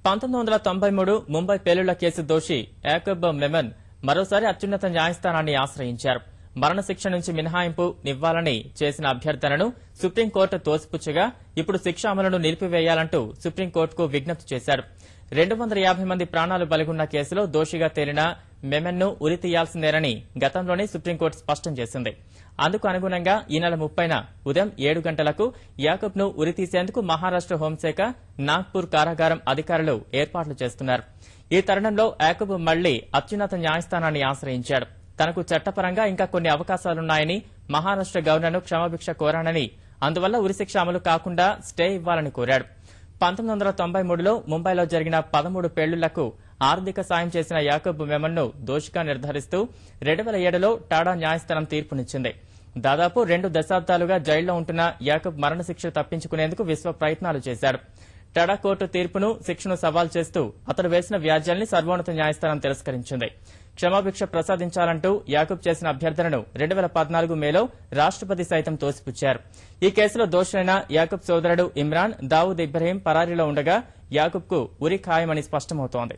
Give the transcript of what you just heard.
1993 Mumbai పేలుళ్ల case దోషి యాకూబ్ మెమన్ మరోసారి అత్యున్నత న్యాయస్థానాన్ని ఆశ్రయించారు. మరణశిక్ష నుంచి మినహాయింపు ఇవ్వాలని చేసిన అభ్యర్థనను సుప్రీంకోర్టు తోసిపుచ్చగా ఇప్పుడు శిక్ష అమలును నిలిపివేయాలంటూ సుప్రీంకోర్టుకు విజ్ఞప్తి చేశారు. 250 మంది ప్రాణాలు బలిగొన్న కేసులో దోషిగా తేలిన మెమన్ను ఉరితీయాల్సిందేనని గతంలోనే సుప్రీంకోర్టు స్పష్టం చేసింది. అందుకు అనుగుణంగా ఈ నెల 30న ఉదయం 7 గంటలకు యాకూబ్ను ఉరితీసేందుకు మహారాష్ట హోంశాఖ నాగ్పూర్ కారాగారం అధికారులు ఏర్పాట్లు చేస్తున్నారు. ఈ తరుణంలో యాకూబ్ మళ్లీ అత్యున్నత న్యాయస్థానాన్ని ఆశ్రయించాడు. తనకు చట్టపరంగా ఇంకా కొన్ని అవకాశాలున్నాయని, మహారాష్ట గవర్నర్ను క్షమాభిక్ష కోరానని, అందువల్ల ఉరిశిక్ష అమలు కాకుండా స్టే ఇవ్వాలని కోరాడు. 1993లో ముంబైలో జరిగిన 13 పేలుళ్లకు ఆర్థిక సాయం చేసిన యాకూబ్ మెమన్ను దోషిగా నిర్ధారిస్తూ 2007లో టాడా న్యాయస్థానం తీర్పునిచ్చింది. దాదాపు 2 దశాబ్దాలుగా జైల్లో ఉంటున్న యాకూబ్ మరణశిక్ష తప్పించుకునేందుకు విశ్వ ప్రయత్నాలు చేశాడు. టాడా కోర్టు తీర్పును, శిక్షను సవాల్ చేస్తూ అతడు వేసిన వ్యాజ్యాల్ని సర్వోన్నత న్యాయస్థానం తిరస్కరించింది. క్షమాభిక్ష ప్రసాదించాలంటూ యాకూబ్ చేసిన అభ్యర్థనను 2014 మేలో రాష్ట్రపతి సైతం తోసిపుచ్చారు. ఈ కేసులో దోషులైన యాకూబ్ సోదరుడు ఇమ్రాన్, దావూద్ ఇబ్రహీం పరారీలో ఉండగా యాకూబ్కు ఉరి ఖాయమని స్పష్టమవుతోంది.